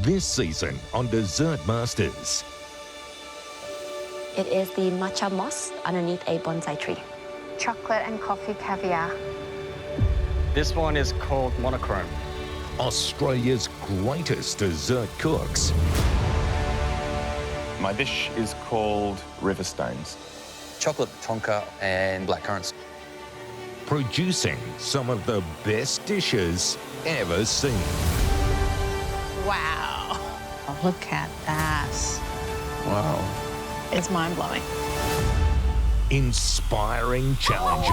This season on Dessert Masters. It is the matcha moss underneath a bonsai tree. Chocolate and coffee caviar. This one is called monochrome. Australia's greatest dessert cooks. My dish is called river stones. Chocolate tonka and blackcurrants. Producing some of the best dishes ever seen. Wow. Oh, look at that. Wow. It's mind-blowing. Inspiring challenges.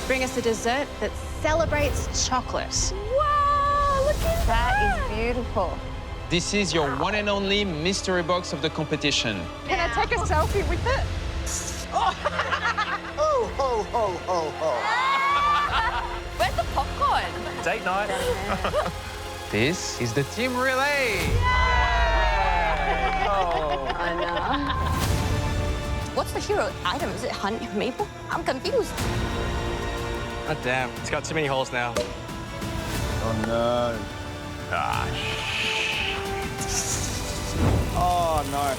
Bring us a dessert that celebrates chocolate. Wow, look at That is beautiful. This is your one and only mystery box of the competition. Can I take a selfie with it? Ho, ho, ho, ho, ho. Where's the popcorn? Date night. This is the team relay. I know. What's the hero item? Is it honey maple? I'm confused. Oh, damn. It's got too many holes now. Oh, no. Oh, no.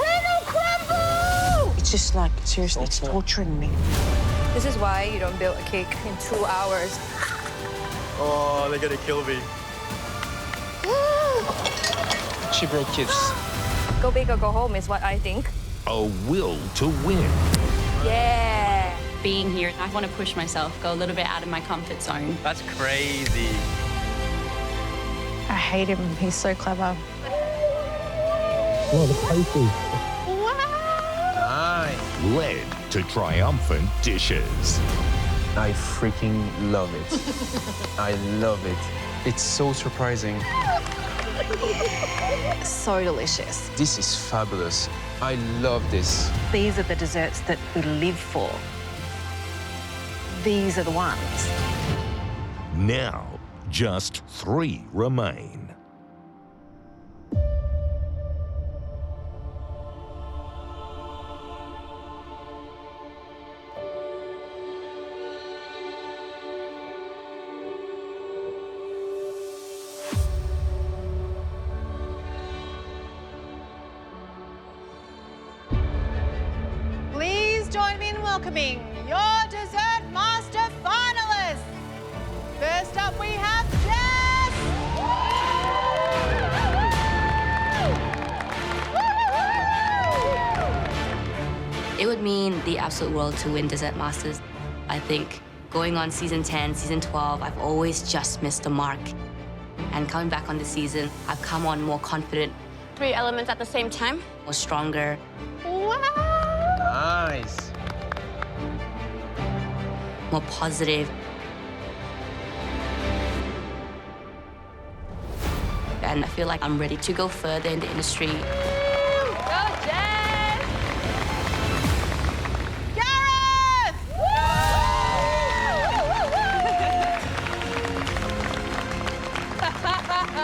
Reno crumble! It's just like, seriously, it's torturing me. This is why you don't build a cake in 2 hours. Oh, they're gonna kill me. Chibro kids. Go big or go home is what I think. A will to win. Yeah. Being here, I want to push myself, go a little bit out of my comfort zone. That's crazy. I hate him. He's so clever. Nice. Led to triumphant dishes. I freaking love it. I love it. It's so surprising. So delicious. This is fabulous. I love this. These are the desserts that we live for. These are the ones. Now, just 3 remain. Please join me in welcoming your Dessert Master finalists. First up, we have Jess. It would mean the absolute world to win Dessert Masters. I think going on season 10, season 12, I've always just missed the mark. And coming back on this season, I've come on more confident. 3 elements at the same time, more stronger. Nice. More positive. And I feel like I'm ready to go further in the industry. Go, Jess! Gareth!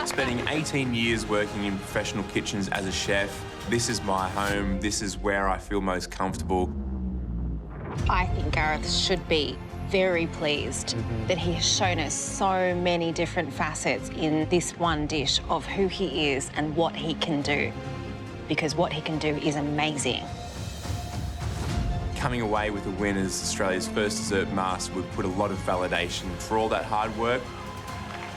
Spending 18 years working in professional kitchens as a chef, this is my home. This is where I feel most comfortable. I think Gareth should be very pleased that he has shown us so many different facets in this one dish of who he is and what he can do. Because what he can do is amazing. Coming away with a win as Australia's first dessert master would put a lot of validation for all that hard work.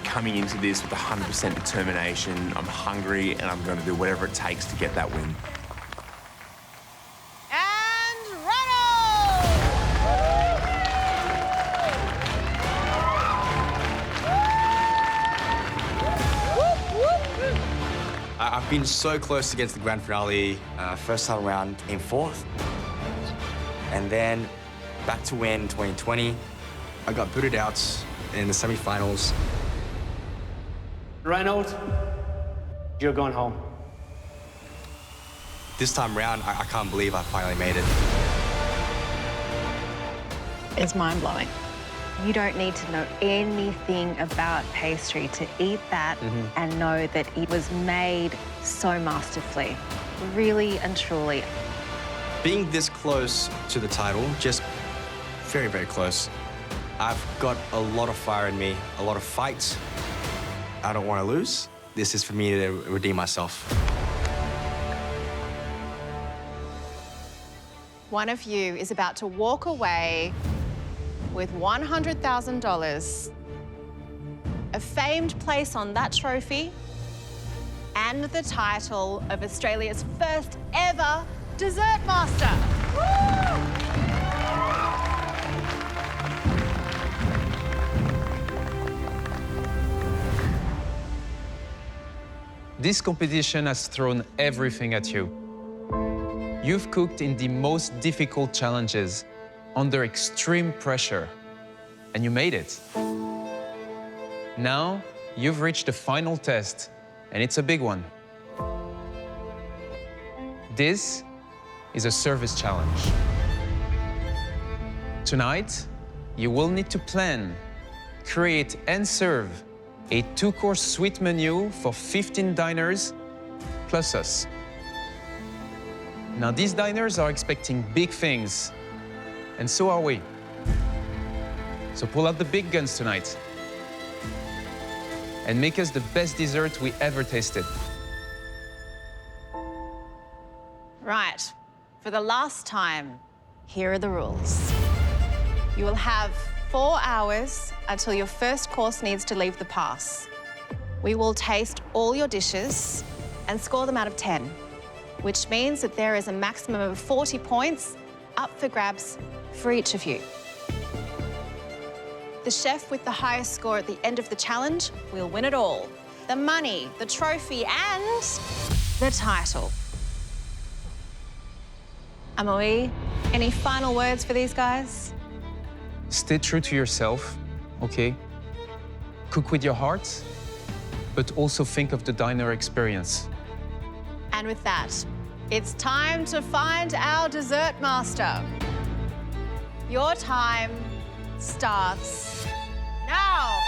Coming into this with 100% determination, I'm hungry and I'm going to do whatever it takes to get that win. And Ronald! I've been so close to get to the grand finale. First time around, came 4th. And then back to win 2020. I got booted out in the semi-finals. Reynolds, you're going home. This time around, I can't believe I finally made it. It's mind-blowing. You don't need to know anything about pastry to eat that and know that it was made so masterfully, really and truly. Being this close to the title, just very, very close. I've got a lot of fire in me, a lot of fight. I don't want to lose. This is for me to redeem myself. One of you is about to walk away with $100,000, a famed place on that trophy, and the title of Australia's first ever dessert master. Woo! This competition has thrown everything at you. You've cooked in the most difficult challenges, under extreme pressure, and you made it. Now, you've reached the final test, and it's a big one. This is a service challenge. Tonight, you will need to plan, create, and serve a 2-course sweet menu for 15 diners, plus us. Now, these diners are expecting big things, and so are we. So pull out the big guns tonight and make us the best dessert we ever tasted. Right, for the last time, here are the rules. You will have 4 hours until your first course needs to leave the pass. We will taste all your dishes and score them out of 10, which means that there is a maximum of 40 points up for grabs for each of you. The chef with the highest score at the end of the challenge will win it all. The money, the trophy, and the title. Amoy, any final words for these guys? Stay true to yourself, okay? Cook with your heart, but also think of the diner experience. And with that, it's time to find our dessert master. Your time starts now.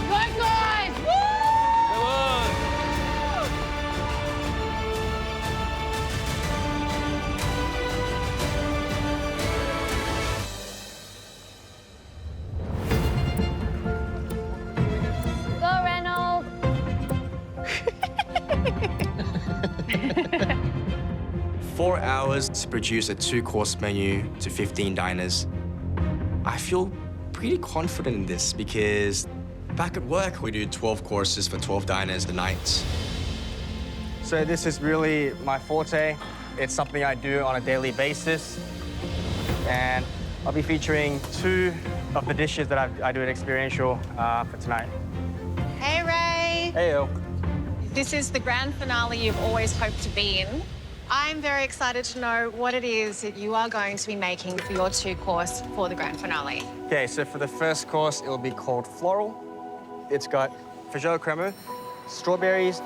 Good guys! Go, Reynolds! 4 hours to produce a 2-course menu to 15 diners. I feel pretty confident in this because back at work, we do 12 courses for 12 diners a night. So this is really my forte. It's something I do on a daily basis. And I'll be featuring 2 of the dishes that I do an experiential for tonight. Hey, Ray. Heyo. This is the grand finale you've always hoped to be in. I'm very excited to know what it is that you are going to be making for your 2-course for the grand finale. Okay, so for the first course, it will be called Floral. It's got Fajol crema, strawberries,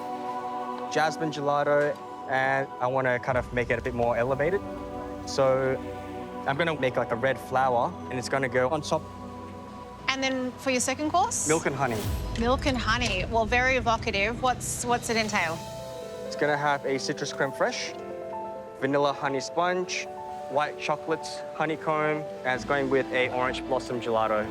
jasmine gelato, and I want to kind of make it a bit more elevated. So I'm going to make like a red flower, and it's going to go on top. And then for your second course? Milk and honey. Milk and honey. Well, very evocative. What's it entail? It's going to have a citrus creme fraiche, vanilla honey sponge, white chocolate honeycomb, and it's going with a orange blossom gelato.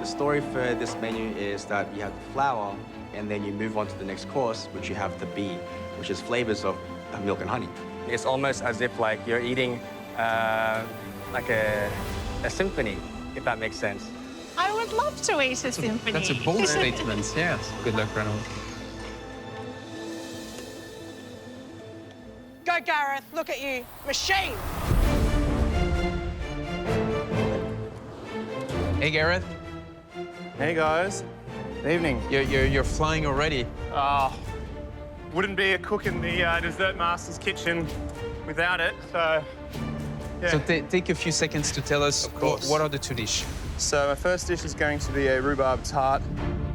The story for this menu is that you have the flour, and then you move on to the next course, which you have the bee, which is flavors of milk and honey. It's almost as if like you're eating like a symphony, if that makes sense. I would love to eat a symphony. That's a bold statement, yes. Good luck, Reynolds. Go, Gareth. Look at you. Machine. Hey, Gareth. Hey, guys. Good evening. You're flying already. Wouldn't be a cook in the Dessert Master's kitchen without it, so... Yeah. So take a few seconds to tell us what are the 2 dishes. So my first dish is going to be a rhubarb tart.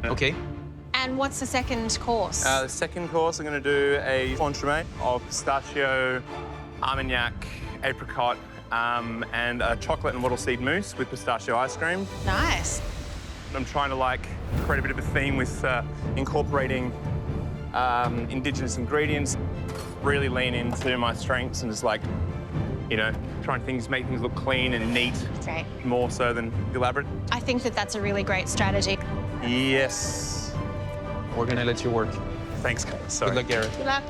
Okay. And what's the second course? The second course, I'm going to do a entremet of pistachio, armagnac, apricot, and a chocolate and wattle seed mousse with pistachio ice cream. Nice. I'm trying to like create a bit of a theme with incorporating indigenous ingredients, really lean into my strengths and just like, you know, trying things, make things look clean and neat. Great. More so than elaborate. I think that that's a really great strategy. Yes. We're gonna let you work. Thanks, Kate. Sorry. Good luck, Gareth. Good luck.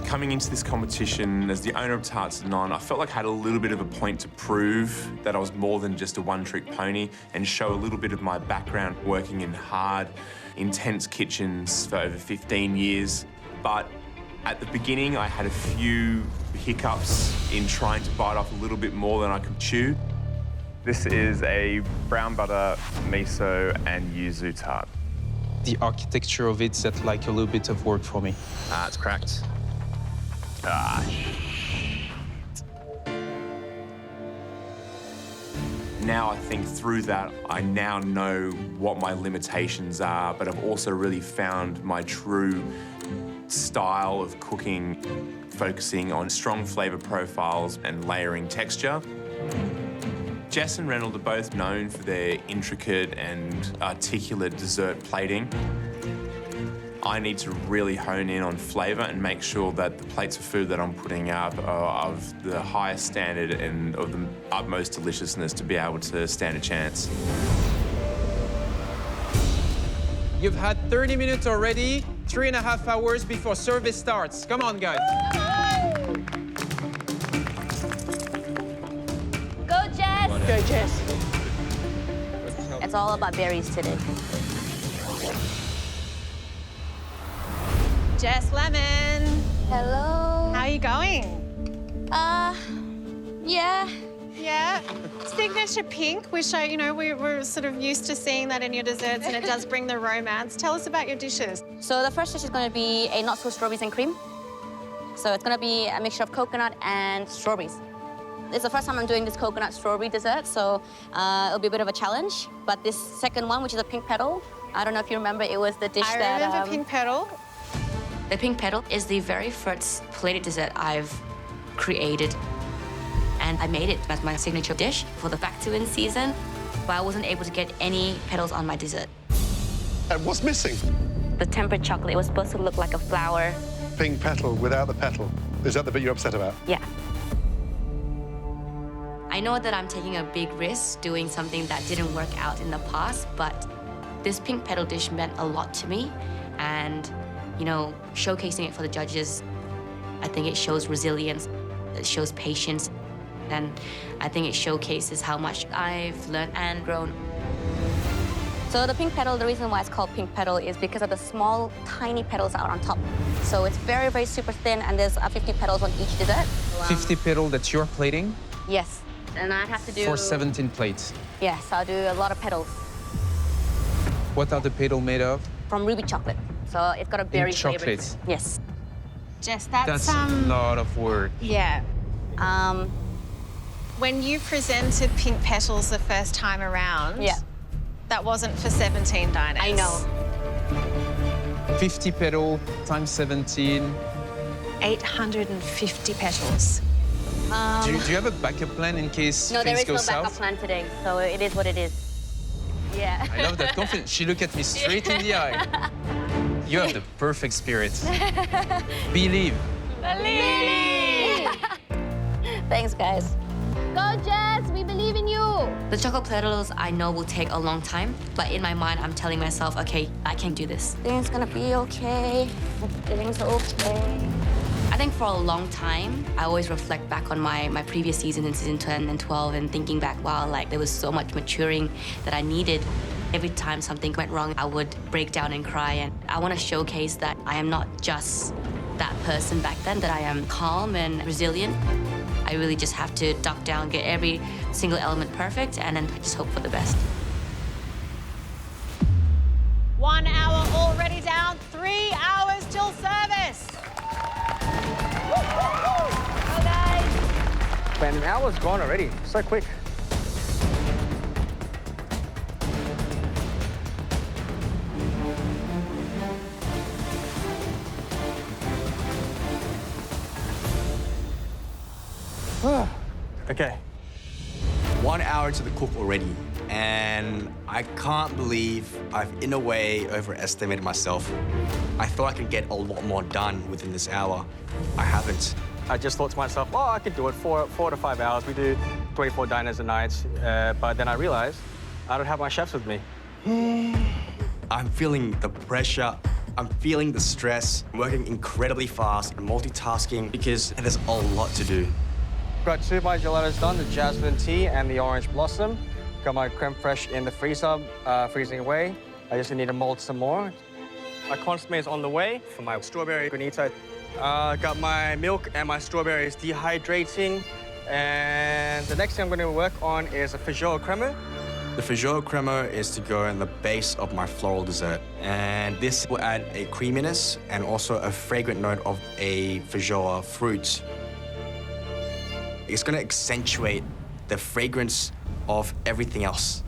Coming into this competition as the owner of Tarts and Non, I felt like I had a little bit of a point to prove that I was more than just a one-trick pony and show a little bit of my background working in hard, intense kitchens for over 15 years. But at the beginning, I had a few hiccups in trying to bite off a little bit more than I could chew. This is a brown butter, miso, and yuzu tart. The architecture of it's at like a little bit of work for me. It's cracked. Now I think through that, I now know what my limitations are, but I've also really found my true style of cooking, focusing on strong flavor profiles and layering texture. Jess and Reynolds are both known for their intricate and articulate dessert plating. I need to really hone in on flavour and make sure that the plates of food that I'm putting up are of the highest standard and of the utmost deliciousness to be able to stand a chance. You've had 30 minutes already, 3.5 hours before service starts. Come on, guys. Go, Jess! Go, Jess. It's all about berries today. Jess Lemon. Hello. How are you going? Yeah. Yeah. Signature pink, which we're sort of used to seeing that in your desserts, and it does bring the romance. Tell us about your dishes. So the first dish is going to be a not so strawberries and cream. So it's going to be a mixture of coconut and strawberries. It's the first time I'm doing this coconut strawberry dessert, so it'll be a bit of a challenge. But this second one, which is a pink petal, I don't know if you remember, it was the dish I that... remember pink petal. The pink petal is the very first plated dessert I've created. And I made it as my signature dish for the back to win season, but I wasn't able to get any petals on my dessert. And what's missing? The tempered chocolate, it was supposed to look like a flower. Pink petal without the petal. Is that the bit you're upset about? Yeah. I know that I'm taking a big risk doing something that didn't work out in the past, but this pink petal dish meant a lot to me. And, you know, showcasing it for the judges, I think it shows resilience, it shows patience, and I think it showcases how much I've learned and grown. So the pink petal, the reason why it's called pink petal is because of the small, tiny petals out on top. So it's very, very super thin, and there's 50 petals on each dessert. 50 petal that you're plating? Yes, and I have to do... For 17 plates. Yes, I'll do a lot of petals. What are the petals made of? From ruby chocolate. So it's got a berry flavor. Chocolate. Yes. Jess, That's a lot of work. Yeah. When you presented pink petals the first time around, yeah, that wasn't for 17 diners. I know. 50 petal times 17. 850 petals. Do you have a backup plan in case no, there things is go no south? backup plan today, so it is what it is. Yeah. I love that confidence. She looked at me straight in the eye. You have the perfect spirit. Believe. Believe! Thanks, guys. Go, Jess! We believe in you! The chocolate petals I know will take a long time, but in my mind, I'm telling myself, okay, I can do this. Things gonna be okay. Things are okay. I think for a long time, I always reflect back on my previous season in season 10 and 12 and thinking back, wow, like there was so much maturing that I needed. Every time something went wrong, I would break down and cry. And I want to showcase that I am not just that person back then, that I am calm and resilient. I really just have to duck down, get every single element perfect, and then just hope for the best. 1 hour already down, 3 hours till service. Go, guys. Man, an hour's gone already. So quick. Okay. 1 hour to the cook already, and I can't believe I've, in a way, overestimated myself. I thought I could get a lot more done within this hour. I haven't. I just thought to myself, oh, I could do it 4 to 5 hours. We do 24 diners a night, but then I realized I don't have my chefs with me. I'm feeling the pressure. I'm feeling the stress. I'm working incredibly fast, multitasking, because there's a lot to do. Got 2 of my gelatos done, the jasmine tea and the orange blossom. Got my creme fraiche in the freezer, freezing away. I just need to mold some more. My consommé is on the way for my strawberry granito. Got my milk and my strawberries dehydrating. And the next thing I'm going to work on is a feijoa crema. The feijoa crema is to go in the base of my floral dessert. And this will add a creaminess and also a fragrant note of a feijoa fruit. It's going to accentuate the fragrance of everything else.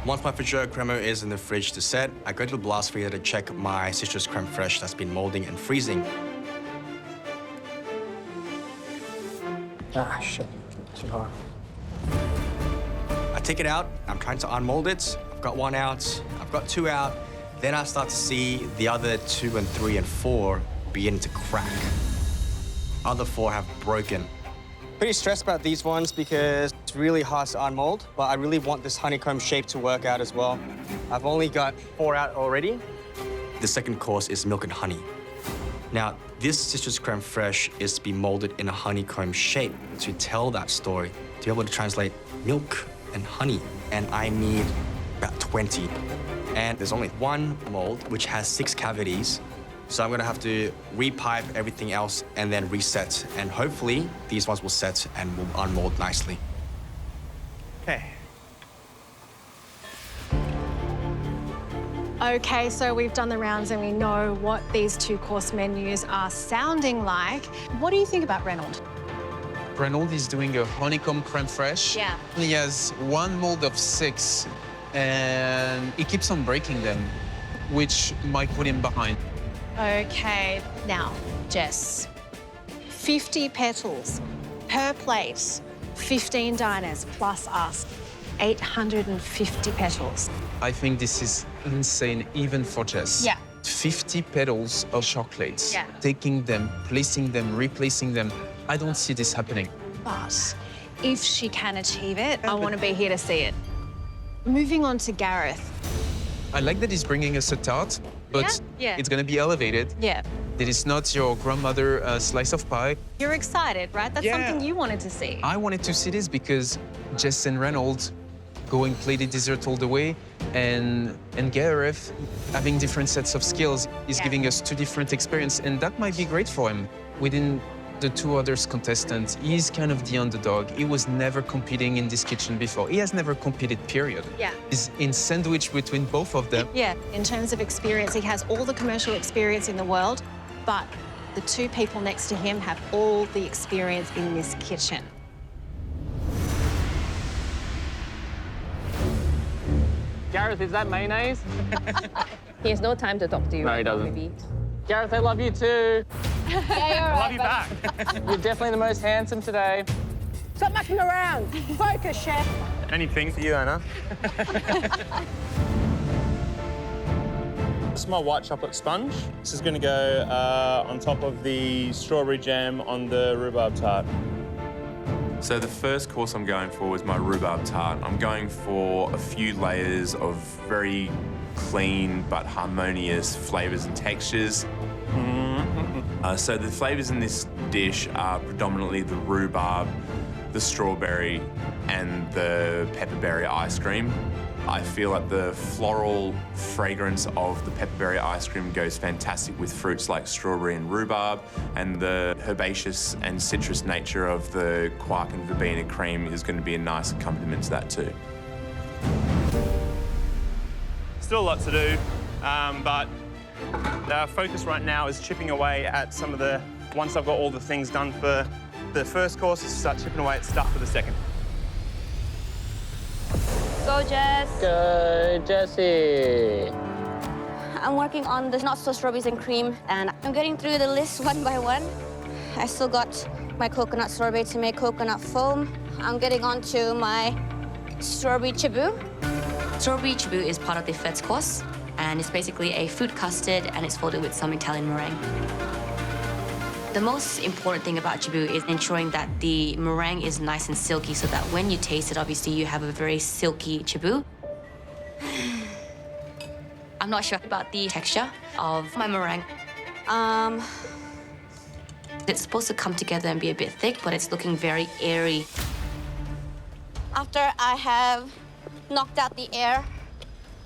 Once my feijoa crema is in the fridge to set, I go to the blast freezer to check my citrus creme fraiche that's been molding and freezing. Ah, shit. Too hard. I take it out, I'm trying to unmold it. I've got 1 out, I've got 2 out. Then I start to see the other 2 and 3 and 4 begin to crack. Other 4 have broken. Pretty stressed about these ones because it's really hard to unmold, but I really want this honeycomb shape to work out as well. I've only got 4 out already. The second course is milk and honey. Now, this citrus creme fraiche is to be molded in a honeycomb shape to tell that story, to be able to translate milk and honey. And I need about 20. And there's only 1 mold, which has 6 cavities. So I'm gonna have to repipe everything else and then reset. And hopefully, these ones will set and will unmold nicely. Okay. Okay, so we've done the rounds and we know what these 2-course menus are sounding like. What do you think about Reynolds? Reynolds is doing a honeycomb creme fraiche. Yeah. He has 1 mold of 6, and he keeps on breaking them, which might put him behind. Okay, now, Jess, 50 petals per plate, 15 diners plus us, 850 petals. I think this is insane, even for Jess. Yeah. 50 petals of chocolates, Yeah. taking them, placing them, replacing them. I don't see this happening. But if she can achieve it, I want to be here to see it. Moving on to Gareth. I like that he's bringing us a tart, but Yeah. it's going to be elevated. Yeah. That is not your grandmother slice of pie. You're excited, right? That's something you wanted to see. I wanted to see this because Jess and Reynolds going plated dessert all the way, and Gareth having different sets of skills is giving us 2 different experiences, and that might be great for him. Within the 2 others contestants, he's kind of the underdog. He was never competing in this kitchen before. He has never competed, period. Yeah. He's in sandwich between both of them. Yeah, in terms of experience, he has all the commercial experience in the world, but the 2 people next to him have all the experience in this kitchen. Gareth, is that mayonnaise? He has no time to talk to you. No, right he doesn't. now, maybe. Gareth, I love you too. I love you back. You're definitely the most handsome today. Stop mucking around. Focus, chef. Anything for you, Anna. This is my white chocolate sponge. This is going to go on top of the strawberry jam on the rhubarb tart. So the first course I'm going for is my rhubarb tart. I'm going for a few layers of very clean but harmonious flavors and textures. So the flavors in this dish are predominantly the rhubarb, the strawberry, and the pepperberry ice cream. I feel like the floral fragrance of the pepperberry ice cream goes fantastic with fruits like strawberry and rhubarb, and the herbaceous and citrus nature of the quark and verbena cream is going to be a nice accompaniment to that too. Still a lot to do, but our focus right now is chipping away at some of the, once I've got all the things done for the first course, start chipping away at stuff for the second. Go, Jess. Go, Jessie. I'm working on the not-so-strawberries and cream, and I'm getting through the list one by one. I still got my coconut sorbet to make coconut foam. I'm getting on to my strawberry chibu. Strawberry chibu is part of the first course, and it's basically a fruit custard, and it's folded with some Italian meringue. The most important thing about chibu is ensuring that the meringue is nice and silky so that when you taste it, obviously you have a very silky chibu. I'm not sure about the texture of my meringue. It's supposed to come together and be a bit thick, but it's looking very airy. After I have knocked out the air,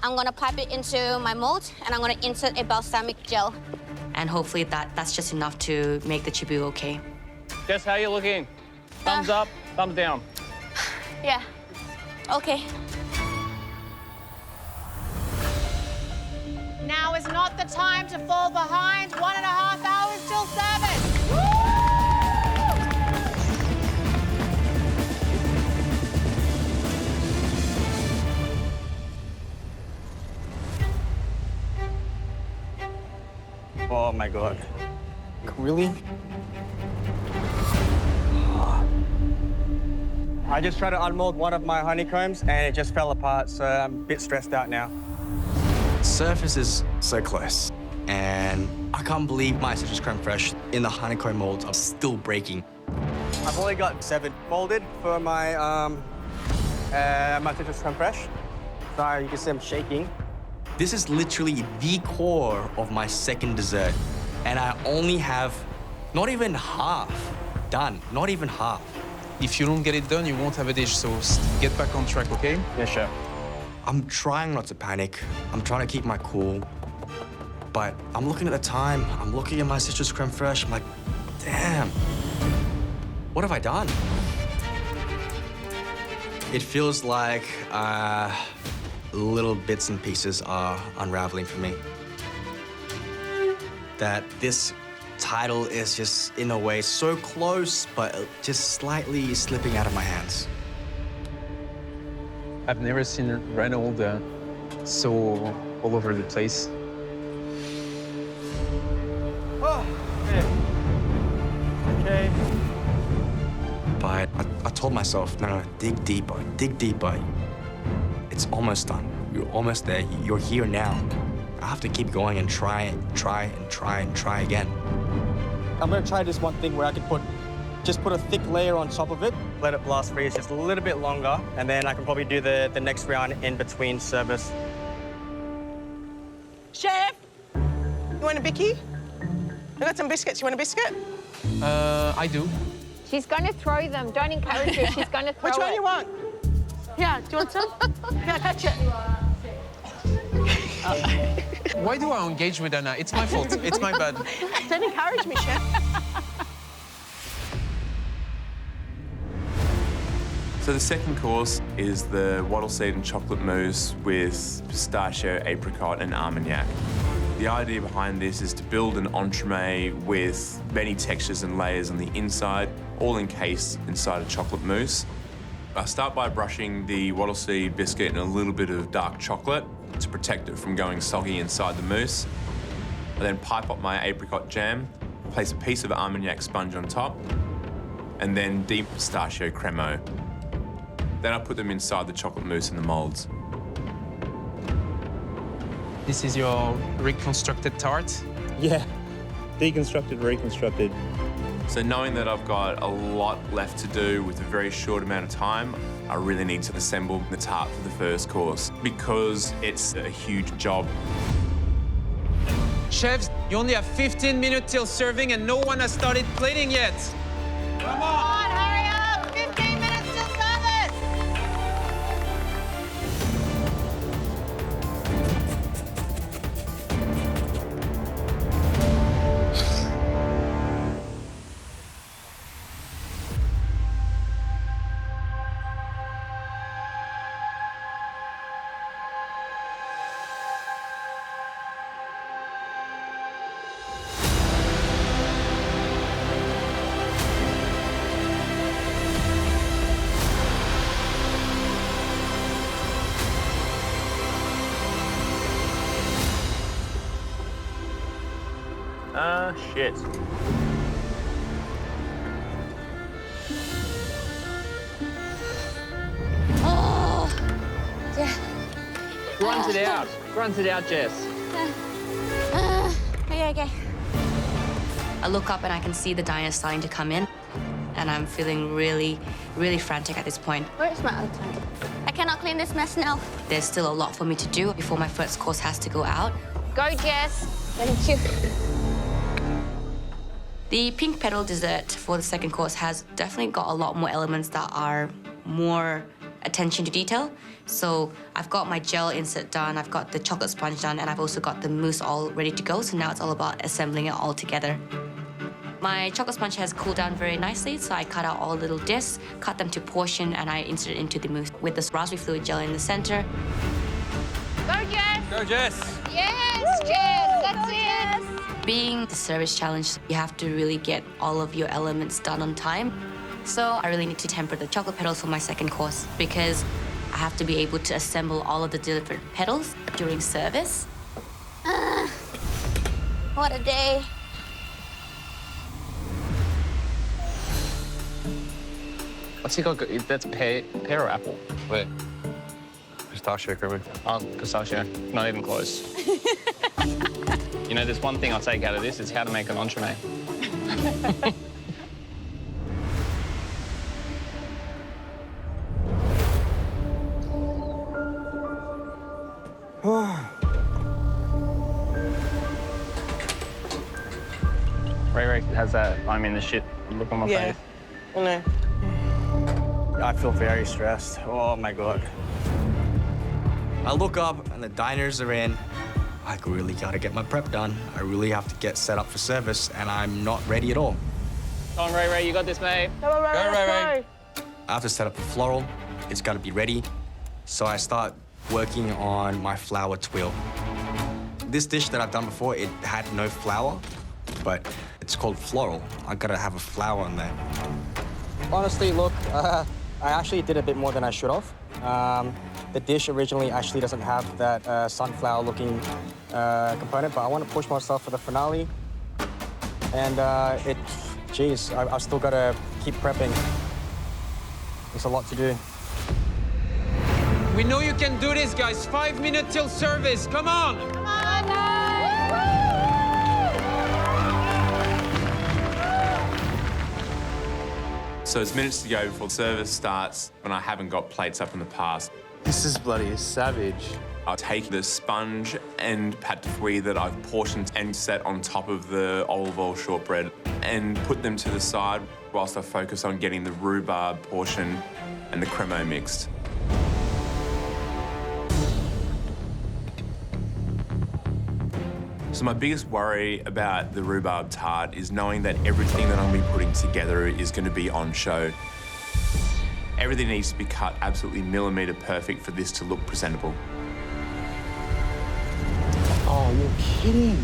I'm gonna pipe it into my mold and I'm gonna insert a balsamic gel. And hopefully that's just enough to make the chibu okay. Jess, how you looking? Thumbs up, thumbs down. Yeah, okay. Now is not the time to fall behind. 1.5 hours till service. Oh my God. Really? I just tried to unmold one of my honeycombs and it just fell apart, so I'm a bit stressed out now. Surface is so close, and I can't believe my citrus creme fraiche in the honeycomb molds are still breaking. I've only got 7 molded for my my citrus creme fraiche. So you can see I'm shaking. This is literally the core of my second dessert, and I only have not even half done, not even half. If you don't get it done, you won't have a dish, so get back on track, okay? Yeah, sure. I'm trying not to panic. I'm trying to keep my cool. But I'm looking at the time. I'm looking at my citrus creme fraiche. I'm like, damn, what have I done? It feels like little bits and pieces are unraveling for me. That this title is just, in a way, so close, but just slightly slipping out of my hands. I've never seen Reynolds so all over the place. Oh, yeah. Okay. But I told myself, no, dig deeper, dig deeper. It's almost done. You're almost there. You're here now. I have to keep going and try again. I'm gonna try this one thing where I can put a thick layer on top of it, let it blast freeze just a little bit longer, and then I can probably do the next round in between service. Chef, you want a bicky? I got some biscuits. You want a biscuit? I do. She's going to throw them. Don't encourage her. She's going to throw Which one it. you want? Yeah, do you want some? Yeah, touch it. Why do I engage with Anna? It's my fault. It's my bad. Don't encourage me, Chef. So the second course is the wattle seed and chocolate mousse with pistachio, apricot, and armagnac. The idea behind this is to build an entremet with many textures and layers on the inside, all encased inside a chocolate mousse. I start by brushing the wattle seed biscuit in a little bit of dark chocolate to protect it from going soggy inside the mousse. I then pipe up my apricot jam, place a piece of armagnac sponge on top, and then deep pistachio cremo. Then I put them inside the chocolate mousse in the molds. This is your reconstructed tart? Yeah, deconstructed, reconstructed. So knowing that I've got a lot left to do with a very short amount of time, I really need to assemble the tart for the first course because it's a huge job. Chefs, you only have 15 minutes till serving and no one has started plating yet. Come on, hurry up! 15 minutes till service! Shit. Oh, Grunt it out. Grunt it out, Jess. Okay. I look up and I can see the diners starting to come in, and I'm feeling really, really frantic at this point. Where's my other time? I cannot clean this mess now. There's still a lot for me to do before my first course has to go out. Go, Jess. Thank you. The pink petal dessert for the second course has definitely got a lot more elements that are more attention to detail. So I've got my gel insert done, I've got the chocolate sponge done, and I've also got the mousse all ready to go. So now it's all about assembling it all together. My chocolate sponge has cooled down very nicely, so I cut out all little discs, cut them to portion, and I insert it into the mousse with this raspberry fluid gel in the center. Go, Jess. Go, Jess. Yes, Jess. That's it. Being the service challenge, you have to really get all of your elements done on time. So I really need to temper the chocolate petals for my second course because I have to be able to assemble all of the different petals during service. What a day. What's he got? That's pear or apple? Wait. Pistachio creamer. Oh, pistachio. Not even close. You know, there's one thing I'll take out of this, it's how to make an entremet. Ray has that I'm in the shit look on my face. I know. I feel very stressed. Oh my God. I look up and the diners are in. I really gotta get my prep done. I really have to get set up for service and I'm not ready at all. Come on, Ray, you got this, mate. Go, Ray. I have to set up the floral. It's gotta be ready. So I start working on my flour twirl. This dish that I've done before, it had no flour, but it's called floral. I gotta have a flour on there. Honestly, look, I actually did a bit more than I should have. The dish originally actually doesn't have that sunflower-looking component, but I want to push myself for the finale. And geez, I've still got to keep prepping. There's a lot to do. We know you can do this, guys. 5 minutes till service. Come on! Come on, guys! So it's minutes to go before service starts, and I haven't got plates up in the past. This is bloody savage. I'll take the sponge and pâte de fruits that I've portioned and set on top of the olive oil shortbread and put them to the side whilst I focus on getting the rhubarb portion and the cremo mixed. So my biggest worry about the rhubarb tart is knowing that everything that I'm going to be putting together is going to be on show. Everything needs to be cut absolutely millimetre perfect for this to look presentable. Oh, you're kidding.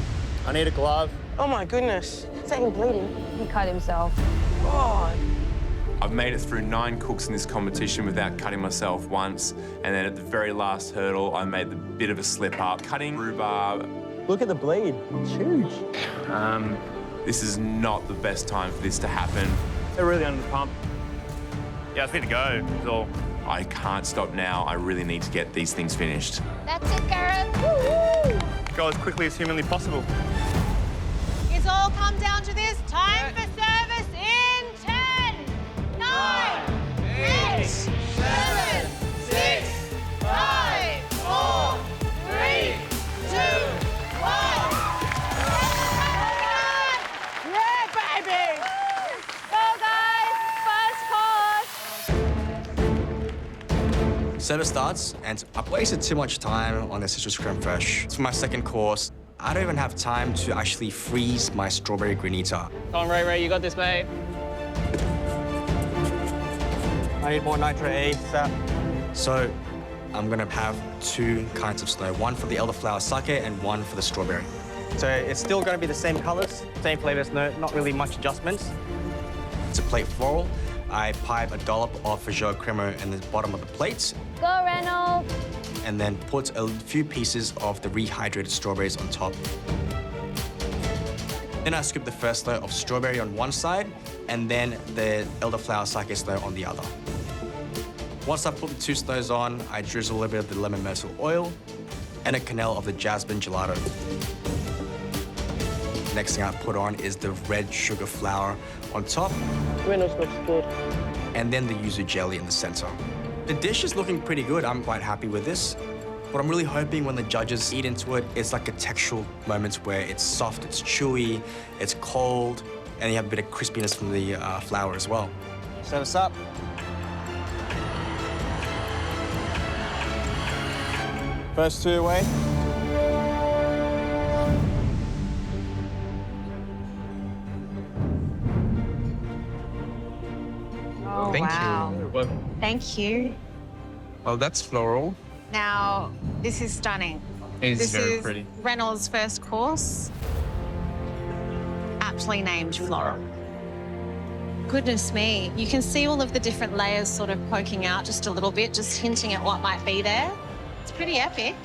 I need a glove. Oh my goodness. It's even bleeding. He cut himself. God. I've made it through 9 cooks in this competition without cutting myself once, and then at the very last hurdle, I made a bit of a slip up. Cutting rhubarb. Look at the blade. It's huge. This is not the best time for this to happen. They're really under the pump. Yeah, it's good to go, is all. I can't stop now. I really need to get these things finished. That's it, Gareth. Woo-hoo! Go as quickly as humanly possible. It's all come down to this. Time for service in 10, 9, 8, 7, 6, 5, 4, 3, 2, 1. Yeah, baby! Go, guys. First course. Service starts, and I've wasted too much time on the citrus creme fraiche. It's for my second course. I don't even have time to actually freeze my strawberry granita. Come on, Ray, you got this, mate. I need more nitro ASAP. So I'm gonna have 2 kinds of snow, one for the elderflower sake and one for the strawberry. So it's still gonna be the same colors, same flavors, not really much adjustments. It's a plate floral. I pipe a dollop of Peugeot cremo in the bottom of the plate. Go, Reynolds. And then put a few pieces of the rehydrated strawberries on top. Then I scoop the first layer of strawberry on one side and then the elderflower sake snow on the other. Once I put the 2 snows on, I drizzle a little bit of the lemon myrtle oil and a cannelle of the jasmine gelato. Next thing I put on is the red sugar flour on top. Reynolds looks good. And then the yuzu jelly in the center. The dish is looking pretty good. I'm quite happy with this. What I'm really hoping when the judges eat into it, it's like a textural moment where it's soft, it's chewy, it's cold, and you have a bit of crispiness from the flour as well. Serve us up. First two away. Oh, Thank wow. you. Thank you. Well, that's floral. Now, this is stunning. It's This very is pretty. Reynolds' first course. Aptly named floral. Goodness me, you can see all of the different layers sort of poking out just a little bit, just hinting at what might be there. It's pretty epic.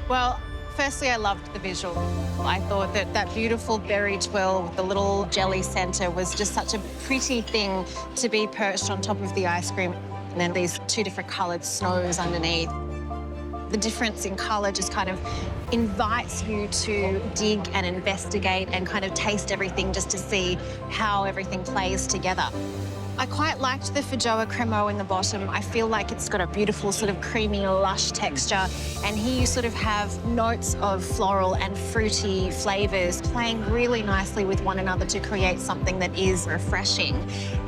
Well, firstly, I loved the visual. I thought that that beautiful berry twirl with the little jelly center was just such a pretty thing to be perched on top of the ice cream. And then these two different colored snows underneath. The difference in color just kind of invites you to dig and investigate and kind of taste everything just to see how everything plays together. I quite liked the feijoa cremo in the bottom. I feel like it's got a beautiful sort of creamy, lush texture. And here you sort of have notes of floral and fruity flavors playing really nicely with one another to create something that is refreshing.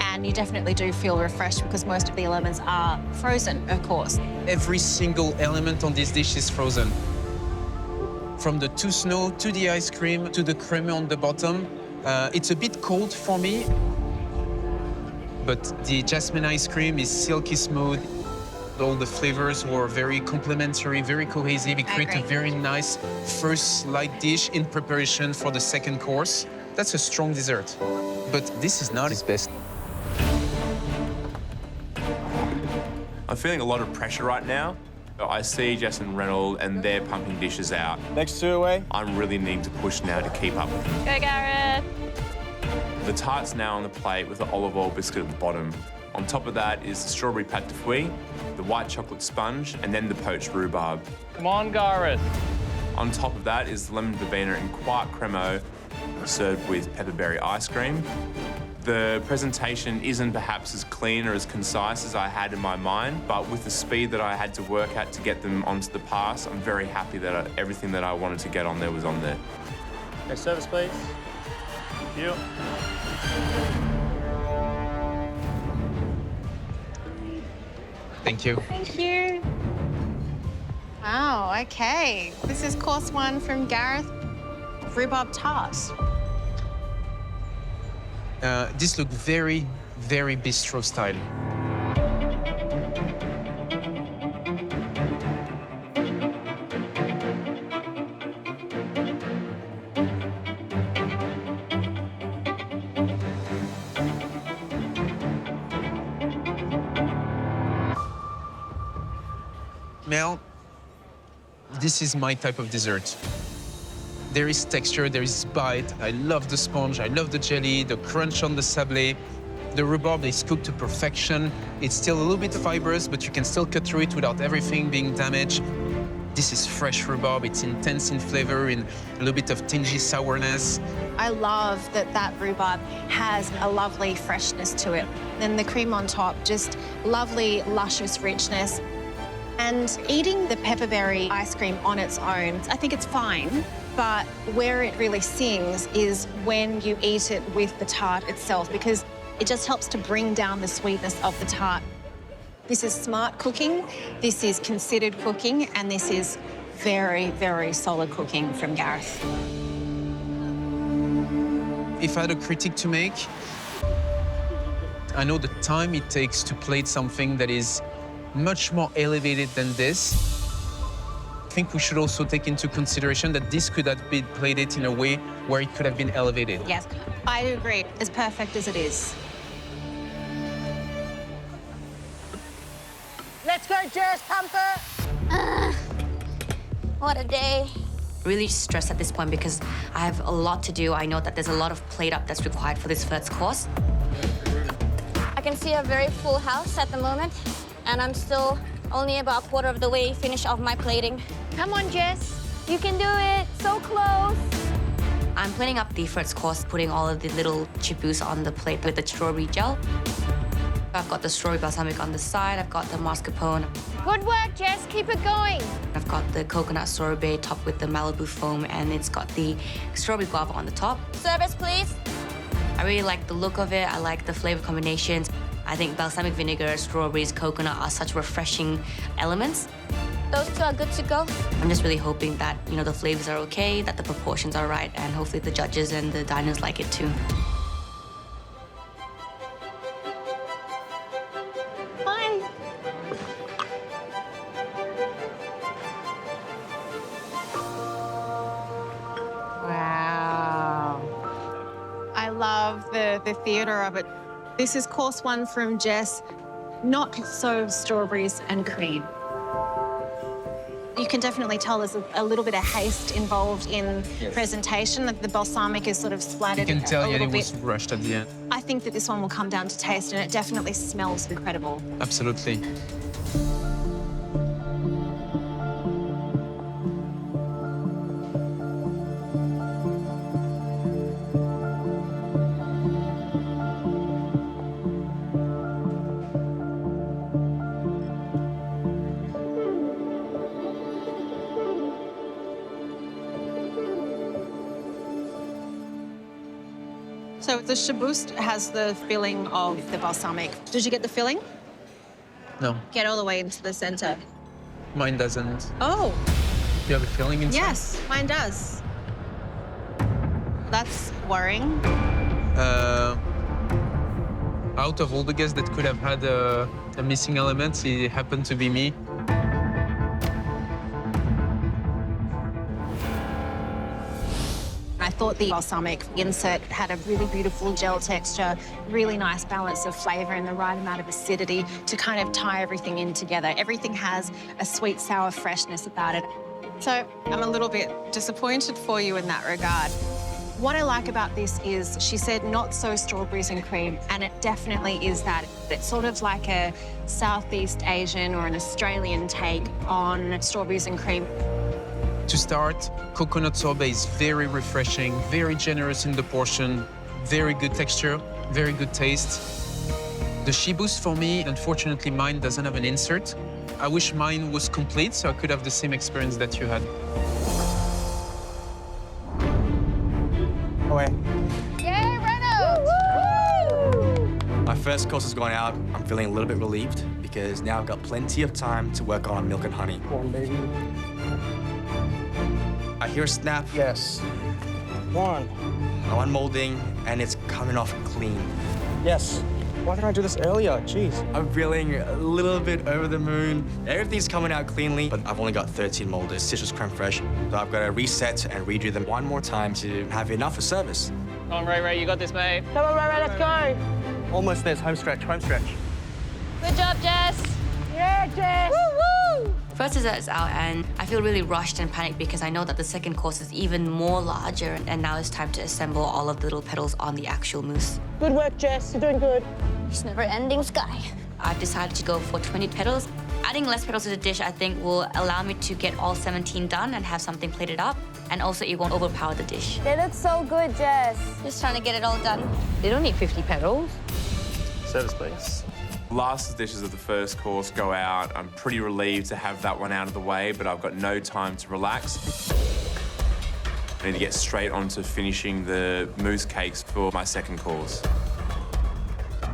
And you definitely do feel refreshed because most of the elements are frozen, of course. Every single element on this dish is frozen. From the two snow to the ice cream to the creme on the bottom. It's a bit cold for me, but the jasmine ice cream is silky smooth. All the flavors were very complementary, very cohesive. It created a very nice first light dish in preparation for the second course. That's a strong dessert, but this is not its best. I'm feeling a lot of pressure right now. I see Jess and Reynolds and they're pumping dishes out. Next two away. I'm really needing to push now to keep up with them. Go, Gareth. The tart's now on the plate with the olive oil biscuit at the bottom. On top of that is the strawberry pâte de fouille, the white chocolate sponge, and then the poached rhubarb. Come on, Gareth. On top of that is the lemon verbena and quark cremo, served with pepperberry ice cream. The presentation isn't perhaps as clean or as concise as I had in my mind, but with the speed that I had to work at to get them onto the pass, I'm very happy that everything that I wanted to get on there was on there. Next service, please. Thank you. Thank you. Thank you. Wow, okay. This is course one from Gareth, rhubarb tart. This looked very, very bistro style. Mel, this is my type of dessert. There is texture, there is bite. I love the sponge, I love the jelly, the crunch on the sablé. The rhubarb is cooked to perfection. It's still a little bit fibrous, but you can still cut through it without everything being damaged. This is fresh rhubarb. It's intense in flavor, in a little bit of tingy sourness. I love that that rhubarb has a lovely freshness to it. Then the cream on top, just lovely, luscious richness. And eating the pepperberry ice cream on its own, I think it's fine. But where it really sings is when you eat it with the tart itself, because it just helps to bring down the sweetness of the tart. This is smart cooking, this is considered cooking, and this is very, very solid cooking from Gareth. If I had a critique to make, I know the time it takes to plate something that is much more elevated than this. think we should also take into consideration that this could have been plated in a way where it could have been elevated. Yes, I agree. As perfect as it is. Let's go, Jess, pump it. What a day. Really stressed at this point because I have a lot to do. I know that there's a lot of plate up that's required for this first course. I can see a very full house at the moment, and I'm still only about a quarter of the way finished off my plating. Come on, Jess. You can do it. So close. I'm plating up the first course, putting all of the little chipus on the plate with the strawberry gel. I've got the strawberry balsamic on the side. I've got the mascarpone. Good work, Jess. Keep it going. I've got the coconut sorbet topped with the Malibu foam, and it's got the strawberry guava on the top. Service, please. I really like the look of it. I like the flavor combinations. I think balsamic vinegar, strawberries, coconut are such refreshing elements. Those two are good to go. I'm just really hoping that, you know, the flavors are okay, that the proportions are right, and hopefully the judges and the diners like it too. Fine. Wow. I love the theatre of it. This is course 1 from Jess. Not so strawberries and cream. You can definitely tell there's a little bit of haste involved in presentation. The balsamic is sort of splattered. You can tell, a yeah, little it bit. was rushed at the end. I think that this one will come down to taste, and it definitely smells incredible. Absolutely. So the shaboos has the filling of the balsamic. Did you get the filling? No, Get all the way into the center. mine doesn't. Oh, You have a feeling inside? yes, mine does. That's worrying. Out of all the guests that could have had a missing element, it happened to be me. I thought the balsamic insert had a really beautiful gel texture, really nice balance of flavour and the right amount of acidity to kind of tie everything in together. Everything has a sweet, sour freshness about it. So I'm a little bit disappointed for you in that regard. What I like about this is she said not so strawberries and cream, and it definitely is that. It's sort of like a Southeast Asian or an Australian take on strawberries and cream. To start, coconut sorbet is very refreshing, very generous in the portion, very good texture, very good taste. The shibus for me, unfortunately, mine doesn't have an insert. I wish mine was complete so I could have the same experience that you had. Away. Yay, Reynolds! Woo! My first course has gone out. I'm feeling a little bit relieved because now I've got plenty of time to work on milk and honey. Come on, baby. I hear a snap. Yes. One. I'm unmolding, and it's coming off clean. Yes. Why didn't I do this earlier? Jeez. I'm feeling a little bit over the moon. Everything's coming out cleanly, but I've only got 13 molders, citrus creme fraiche. So I've got to reset and redo them one more time to have enough for service. Come on, Ray, you got this, mate. Come on, Ray, let's go. Almost there's home stretch, home stretch. Good job, Jess. Yeah, Jess. Woo, woo. First dessert is out, and I feel really rushed and panicked because I know that the second course is even more larger, and now it's time to assemble all of the little petals on the actual mousse. Good work, Jess. You're doing good. It's never-ending sky. I've decided to go for 20 petals. Adding less petals to the dish, I think, will allow me to get all 17 done and have something plated up, and also it won't overpower the dish. They look so good, Jess. Just trying to get it all done. They don't need 50 petals. Service, please. Last dishes of the first course go out. I'm pretty relieved to have that one out of the way, but I've got no time to relax. I need to get straight on to finishing the mousse cakes for my second course.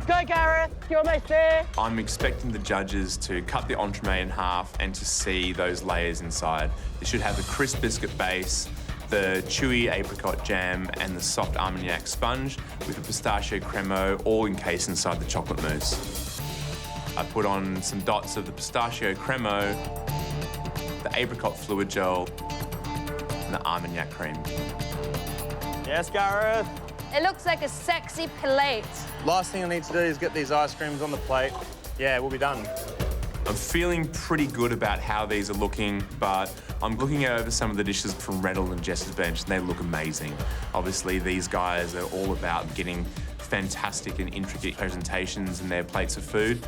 Go, Gareth. You're almost there. I'm expecting the judges to cut the entremet in half and to see those layers inside. It should have the crisp biscuit base, the chewy apricot jam, and the soft Armagnac sponge with the pistachio cremo all encased inside the chocolate mousse. I put on some dots of the pistachio cremo, the apricot fluid gel, and the Armagnac cream. Yes, Gareth. It looks like a sexy plate. Last thing I need to do is get these ice creams on the plate. Yeah, we'll be done. I'm feeling pretty good about how these are looking, but I'm looking over some of the dishes from Reynold and Jess's bench, and they look amazing. Obviously, these guys are all about getting fantastic and intricate presentations in their plates of food.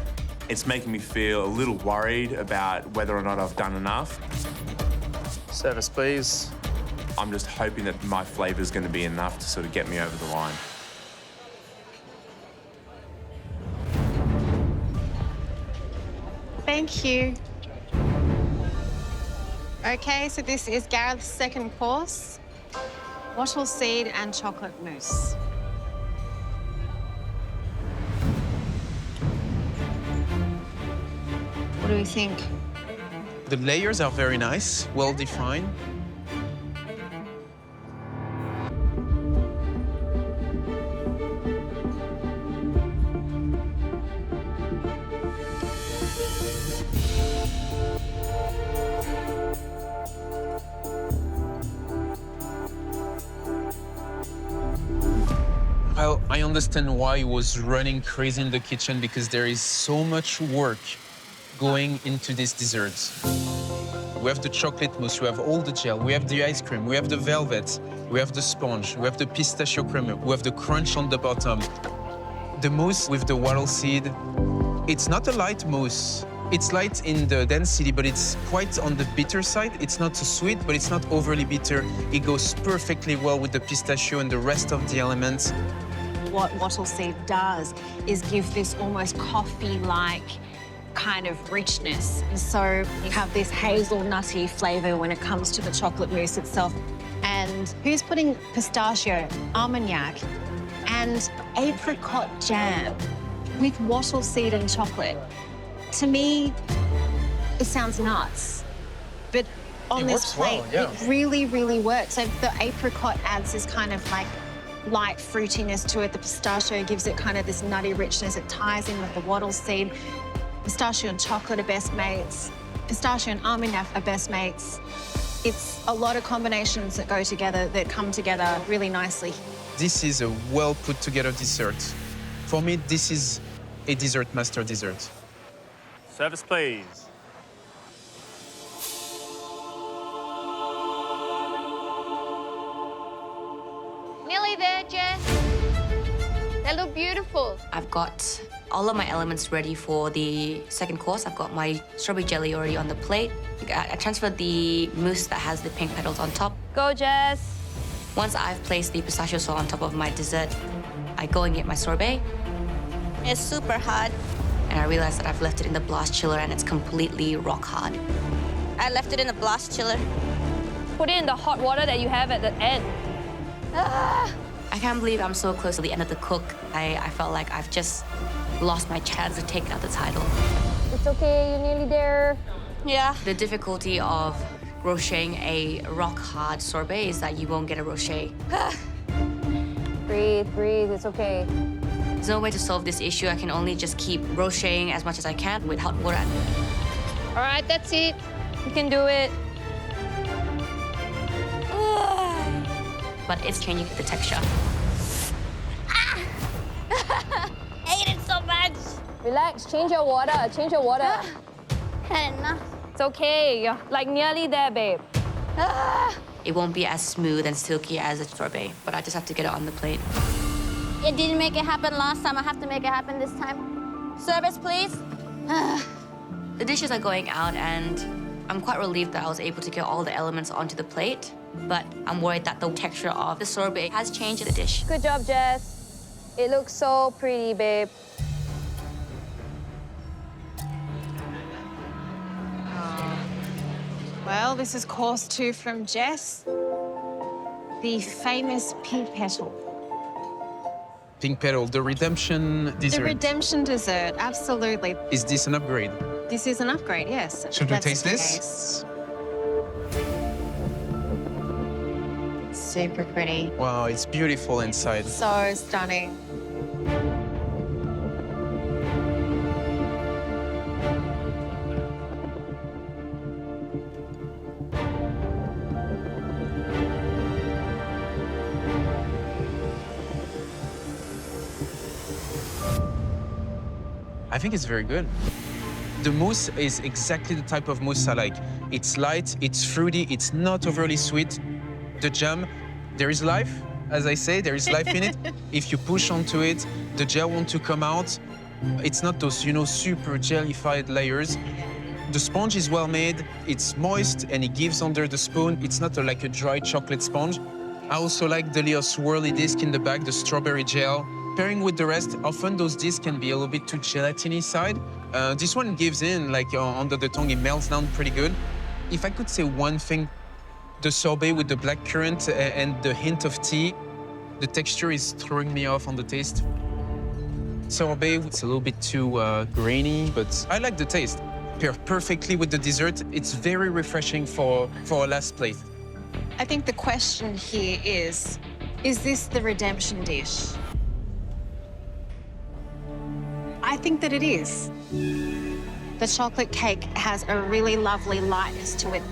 It's making me feel a little worried about whether or not I've done enough. Service, please. I'm just hoping that my flavour is going to be enough to sort of get me over the line. Thank you. Okay, so this is Gareth's second course. Wattle seed and chocolate mousse. What do we think? The layers are very nice, well defined. I understand why he was running crazy in the kitchen, because there is so much work going into this dessert. We have the chocolate mousse, we have all the gel, we have the ice cream, we have the velvet, we have the sponge, we have the pistachio cream, we have the crunch on the bottom. The mousse with the wattle seed, it's not a light mousse. It's light in the density, but it's quite on the bitter side. It's not too sweet, but it's not overly bitter. It goes perfectly well with the pistachio and the rest of the elements. What wattle seed does is give this almost coffee-like kind of richness. And so you have this hazelnutty flavour when it comes to the chocolate mousse itself. And who's putting pistachio, Armagnac, and apricot jam with wattle seed and chocolate? To me, it sounds nuts. But on this plate, it really, really works. So the apricot adds this kind of like light fruitiness to it. The pistachio gives it kind of this nutty richness. It ties in with the wattle seed. Pistachio and chocolate are best mates. Pistachio and Armagnac are best mates. It's a lot of combinations that go together, that come together really nicely. This is a well put together dessert. For me, this is a dessert master dessert. Service, please. Nearly there, Jess. They look beautiful. I've got all of my elements ready for the second course. I've got my strawberry jelly already on the plate. I transferred the mousse that has the pink petals on top. Go, Jess. Once I've placed the pistachio sauce on top of my dessert, I go and get my sorbet. It's super hard. And I realize that I've left it in the blast chiller and it's completely rock hard. I left it in the blast chiller. Put it in the hot water that you have at the end. I can't believe I'm so close to the end of the cook. I felt like I've just lost my chance to take out the title. It's okay, you're nearly there. Yeah. The difficulty of rocheting a rock-hard sorbet is that you won't get a rocher. Breathe, breathe, it's okay. There's no way to solve this issue. I can only just keep rocheting as much as I can with hot water. All right, that's it. You can do it. But it's changing the texture. I hate it so much. Relax, change your water, change your water. Had enough. It's okay, you're like nearly there, babe. It won't be as smooth and silky as a sorbet, but I just have to get it on the plate. It didn't make it happen last time. I have to make it happen this time. Service, please. The dishes are going out, and I'm quite relieved that I was able to get all the elements onto the plate, but I'm worried that the texture of the sorbet has changed in the dish. Good job, Jess. It looks so pretty, babe. Well, this is course 2 from Jess. The famous pink petal. Pink petal, the redemption dessert. The redemption dessert, absolutely. Is this an upgrade? This is an upgrade, yes. Should we taste this? Case. Super pretty. Wow, it's beautiful inside. So stunning. think it's very good. The mousse is exactly the type of mousse I like. It's light, it's fruity, it's not overly sweet. The jam, there is life, as I say, there is life in it. If you push onto it, the gel wants to come out. It's not those, you know, super jellified layers. The sponge is well made, it's moist, and it gives under the spoon. It's not like a dry chocolate sponge. I also like the little swirly disc in the back, the strawberry gel. Pairing with the rest, often those discs can be a little bit too gelatiny side. This one gives in, like under the tongue, it melts down pretty good. If I could say one thing, the sorbet with the blackcurrant and the hint of tea, the texture is throwing me off on the taste. Sorbet, it's a little bit too grainy, but I like the taste. Paired perfectly with the dessert, it's very refreshing for a last plate. I think the question here is this the redemption dish? I think that it is. The chocolate cake has a really lovely lightness to it.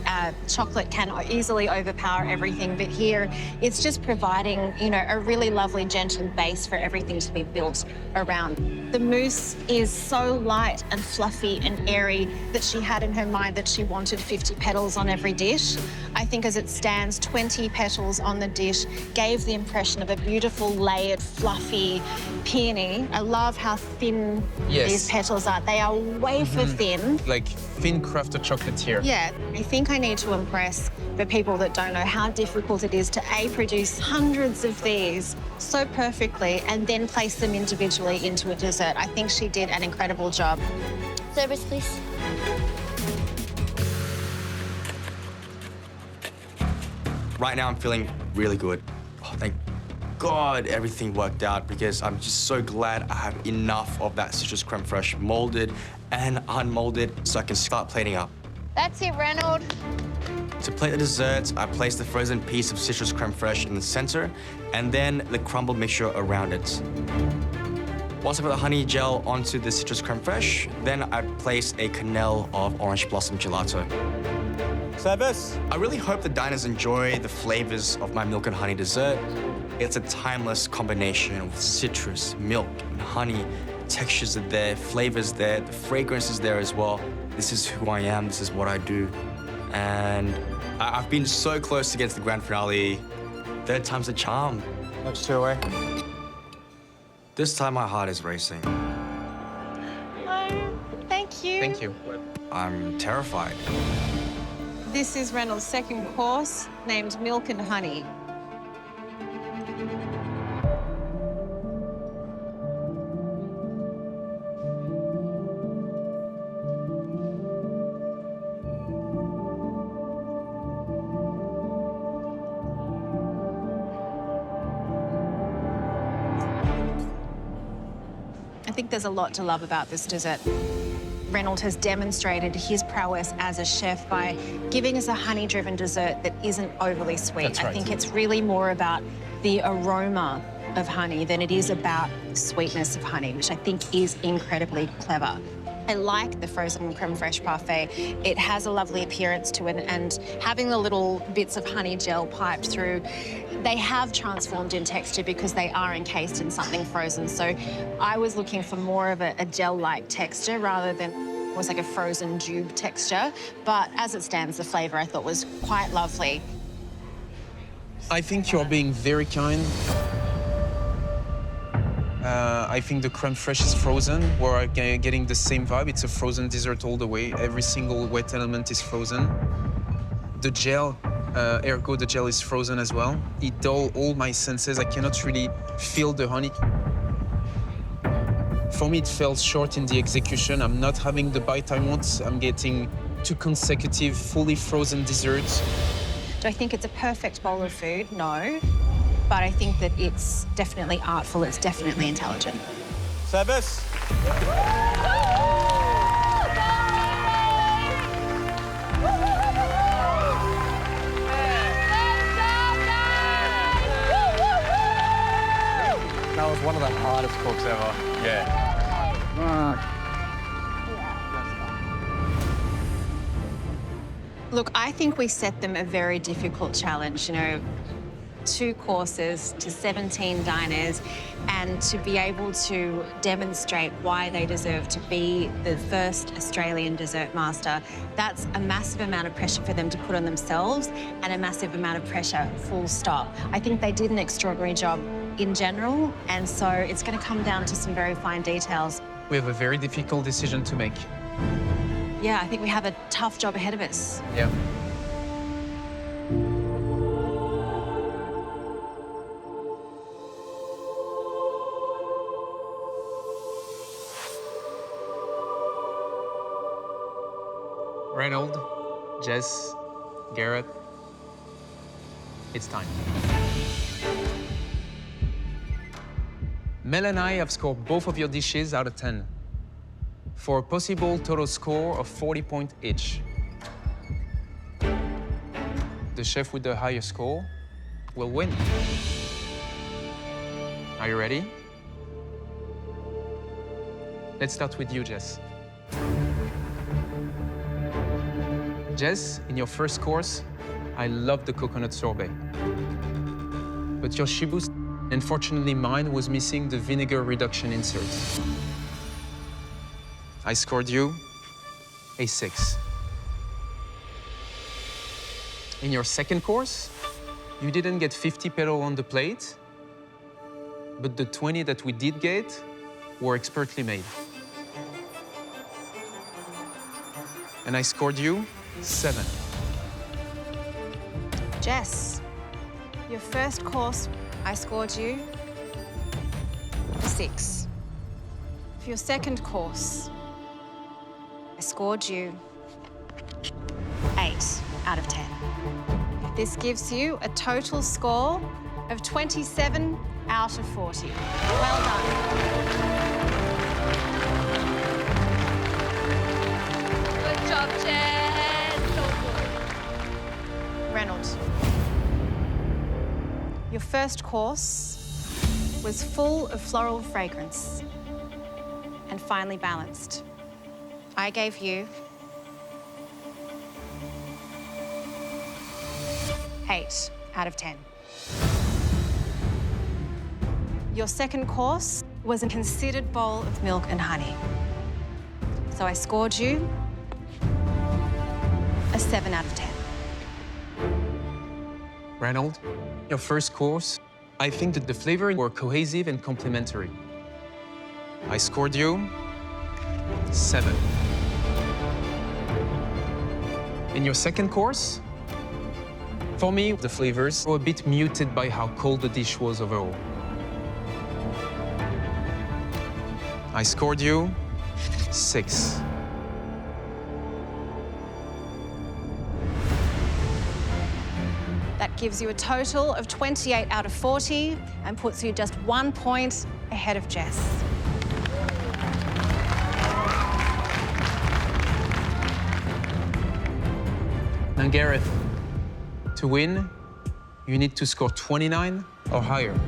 Chocolate can easily overpower everything, but here it's just providing, you know, a really lovely gentle base for everything to be built around. The mousse is so light and fluffy and airy that she had in her mind that she wanted 50 petals on every dish. I think as it stands, 20 petals on the dish gave the impression of a beautiful, layered, fluffy peony. I love how thin these petals are. They are wafer thin. Like thin crafted chocolate here. Yeah, I think I need to impress the people that don't know how difficult it is to produce hundreds of these so perfectly and then place them individually into a dessert. I think she did an incredible job. Service, please. Right now, I'm feeling really good. Oh, thank God everything worked out, because I'm just so glad I have enough of that citrus creme fraiche molded and unmolded so I can start plating up. That's it, Reynolds. To plate the desserts, I place the frozen piece of citrus creme fraiche in the center and then the crumbled mixture around it. Once I put the honey gel onto the citrus creme fraiche, then I place a quenelle of orange blossom gelato. Service. I really hope the diners enjoy the flavors of my milk and honey dessert. It's a timeless combination of citrus, milk, and honey. Textures are there, flavors there, the fragrance is there as well. This is who I am, this is what I do. And I've been so close against the grand finale. Third time's a charm. Much two away. This time my heart is racing. Oh, thank you. Thank you. I'm terrified. This is Reynolds' second course, named Milk and Honey. I think there's a lot to love about this dessert. Reynolds has demonstrated his prowess as a chef by giving us a honey-driven dessert that isn't overly sweet. That's right. I think it's really more about the aroma of honey than it is about sweetness of honey, which I think is incredibly clever. I like the frozen creme fraiche parfait. It has a lovely appearance to it, and having the little bits of honey gel piped through, they have transformed in texture because they are encased in something frozen. So I was looking for more of a gel-like texture rather than was like a frozen tube texture. But as it stands, the flavour I thought was quite lovely. I think you're being very kind. I think the creme fraiche is frozen. We're getting the same vibe. It's a frozen dessert all the way. Every single wet element is frozen. The gel, ergo the gel is frozen as well. It dulled all my senses. I cannot really feel the honey. For me, it fell short in the execution. I'm not having the bite I want. I'm getting 2 consecutive fully frozen desserts. Do I think it's a perfect bowl of food? No. But I think that it's definitely artful, it's definitely intelligent. Service. That was one of the hardest cooks ever. Yeah. Look, I think we set them a very difficult challenge. You know, 2 courses to 17 diners and to be able to demonstrate why they deserve to be the first Australian dessert master, that's a massive amount of pressure for them to put on themselves and a massive amount of pressure, full stop. I think they did an extraordinary job in general, and so it's going to come down to some very fine details. We have a very difficult decision to make. Yeah, I think we have a tough job ahead of us. Yeah. Reynold, Jess, Garrett, it's time. Mel and I have scored both of your dishes out of 10 for a possible total score of 40 points each. The chef with the highest score will win. Are you ready? Let's start with you, Jess. Jess, in your first course, I love the coconut sorbet. But your shibus, unfortunately mine, was missing the vinegar reduction insert. I scored you a 6. In your second course, you didn't get 50 petal on the plate, but the 20 that we did get were expertly made. And I scored you 7. Jess, your first course, I scored you a 6. For your second course, I scored you 8 out of 10. This gives you a total score of 27 out of 40. Well done. Good job, Jen. So good. Reynolds, your first course was full of floral fragrance and finely balanced. I gave you 8 out of 10. Your second course was a considered bowl of milk and honey. So I scored you a 7 out of 10. Reynold, your first course, I think that the flavors were cohesive and complementary. I scored you 7. In your second course, for me, the flavors were a bit muted by how cold the dish was overall. I scored you 6. That gives you a total of 28 out of 40 and puts you just 1 point ahead of Jess. And Gareth, to win, you need to score 29 or higher.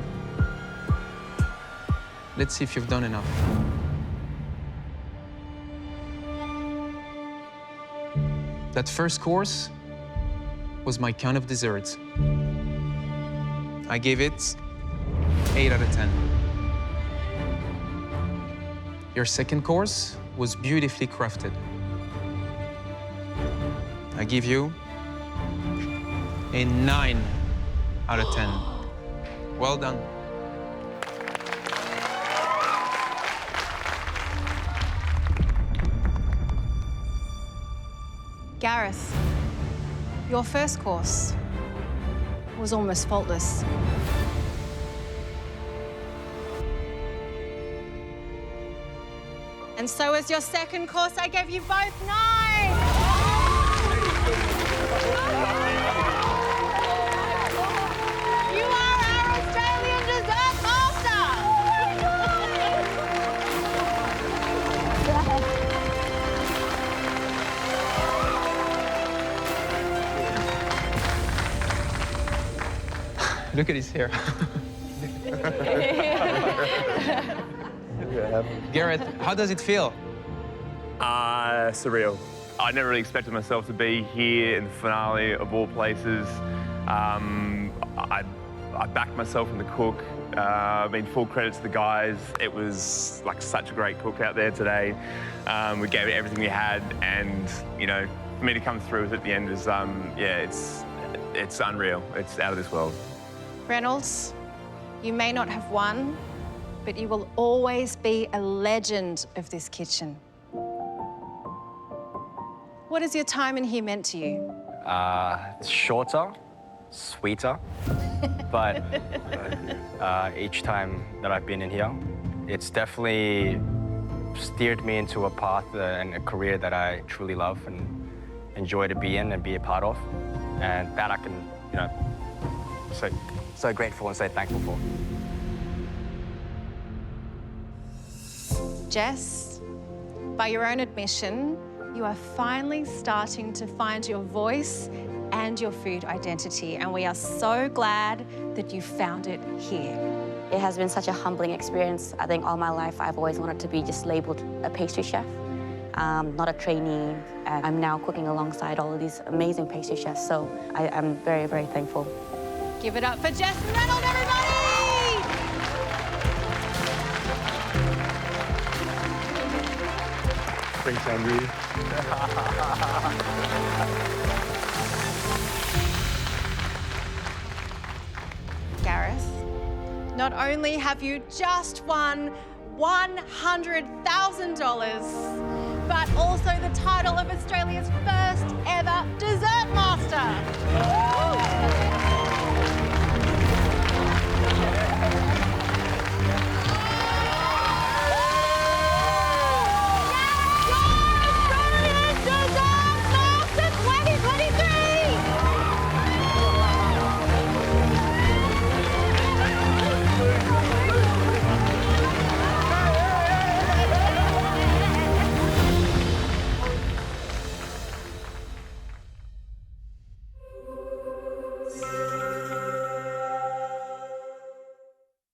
Let's see if you've done enough. That first course was my kind of dessert. I gave it 8 out of 10. Your second course was beautifully crafted. I give you a 9 out of 10. Well done. Gareth, your first course was almost faultless. And so was your second course. I gave you both 9. You are our Australian dessert master. Look at his hair. Garrett, how does it feel? Surreal. I never really expected myself to be here in the finale of all places. I I backed myself in the cook. I mean, full credit to the guys. It was like such a great cook out there today. We gave it everything we had, and you know, for me to come through with it at the end is, yeah, it's unreal. It's out of this world. Reynolds, you may not have won, but you will always be a legend of this kitchen. What has your time in here meant to you? It's shorter, sweeter, but each time that I've been in here, it's definitely steered me into a path and a career that I truly love and enjoy to be in and be a part of. And that I can, you know, so grateful and so thankful for. Jess, by your own admission, you are finally starting to find your voice and your food identity, and we are so glad that you found it here. It has been such a humbling experience. I think all my life I've always wanted to be just labeled a pastry chef, not a trainee. And I'm now cooking alongside all of these amazing pastry chefs, so I am very, very thankful. Give it up for Jess Reynolds, everybody! Thanks, Andrew. Gareth, not only have you just won $100,000, but also the title of Australia's first ever dessert master.